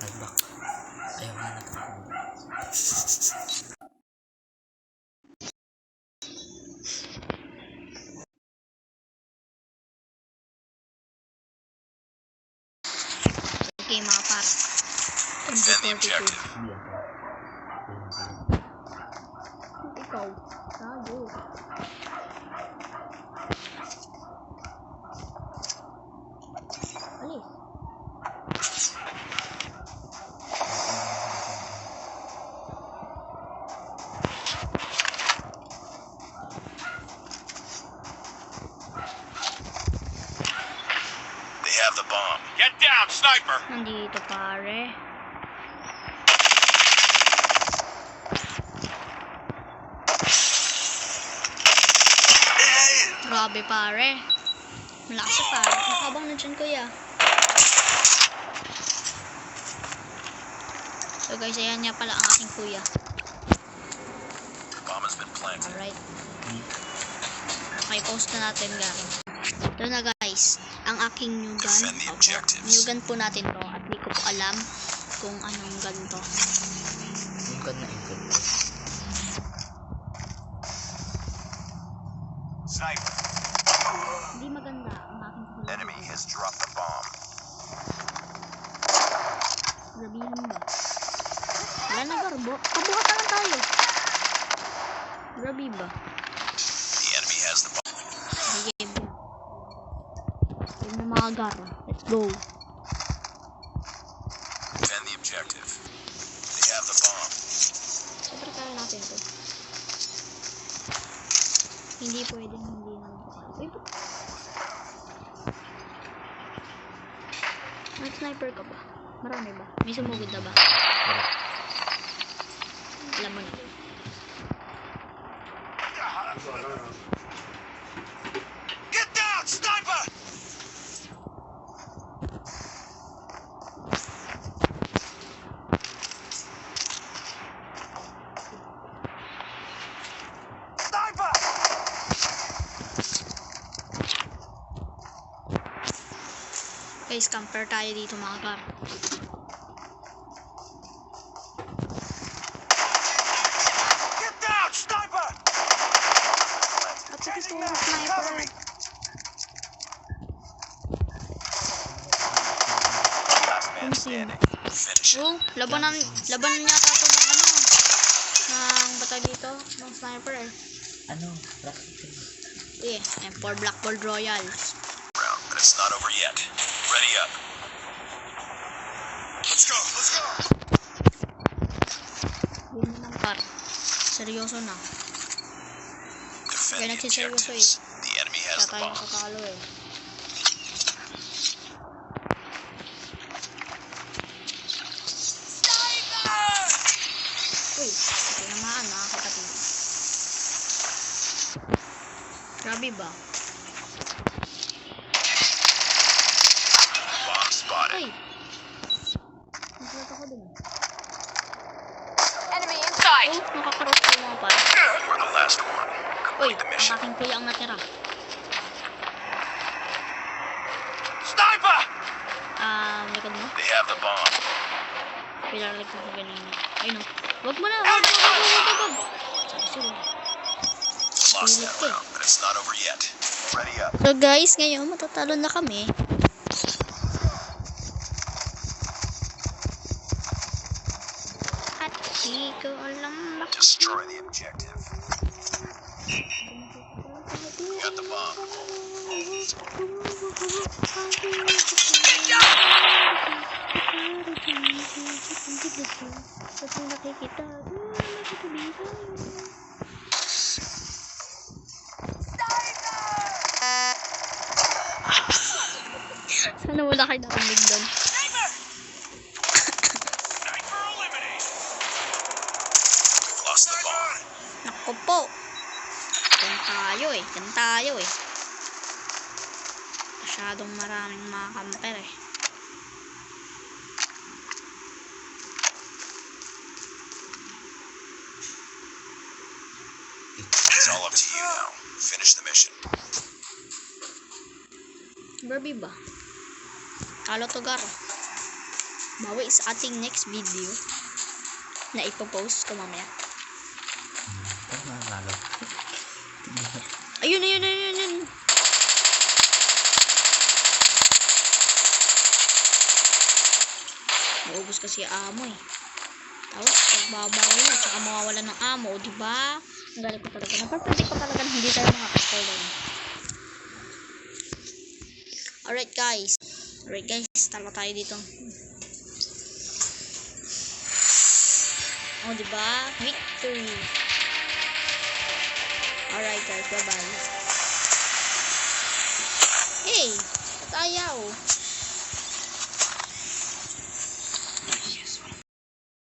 Nag-back. Ayaw na natakbo. Okay mga par. Defend the objective. Ikaw. Tayo. Alis. They have the bomb. Get down, sniper! Nandito pare. Grabe pare. Malakas siya pare. Nakabang na dyan kuya. So guys, ayan nga pala ang aking kuya. The bomb has been planted. Alright. Okay, post na natin guys. Ito na guys, ang aking new gun. Defend the objectives. New gun po natin to at di ko po alam kung anong gun to. Yung gun na ikot. Sniper. Hindi maganda ang aking kuya. Enemy has dropped the bomb. Grabihan ba? Wala na garbo. Kabuhat na lang tayo. Grabe ba? The enemy has the bomb. Sige ba? Yun na mga gar. Let's go. Defend the objective. They have the bomb. Siyempre kaya natin to. Hindi pwedeng hindi naman. Uy, may sniper ka ba? Marami ba? May sumugod na ba? Alam mo na. Get down, sniper! Sniper! Guys, camper tayo dito mga kar. Get down, sniper! At sa gusto ko sniper. Last man standing. Finish it. Oh, labanan yata ito ng ano. Ng bata dito. Ng sniper eh. Ano? Rocket. M4 Blackboard Royal. Round, but it's not over yet. Ready up. Let's go, let's go! Yun naman kar. Seryoso na. Defend Kaya the nagsiseryoso eh. objectives. The enemy has Kaya the tayo bomb. nakatalo eh. Uy, tinamaan mga kapatid. Grabe ba? Bomb spotted. Uy! Nagsulat ako dun. Enemy inside. Oh, nakakaroon ko mga par. We're the last one. Uy, Complete the ang mission. aking kuya ang natira. Sniper! Likod mo? They have the bomb. Pilalag ko sa ganina. Ay no. Wag mo na! Wag! Sorry. Lost that round, but it's not over yet. Ready up. So guys, ngayon matatalo na kami. At di ko alam bakit. Destroy the objective. We got the bomb. Kasi nakikita. Sana wala kayo narinig doon. We've lost the bomb. Naku po. Diyan tayo eh. Masyadong maraming mga camper eh. It's all up to you now. Finish the mission. Barbie ba? Talo to gar. bawi sa ating next video na ipopost ko mamaya. Ano nalalo? Ayun. Maubos kasi amo eh. Tapos pagbabaril at saka mawawalan ng amo, di ba? Ang galing ko talaga. Napapredict ko talaga na hindi tayo makakascore doon. Alright guys, talo tayo dito. Oh, di ba? Victory. Alright guys, bye bye. Hey, tatayaw.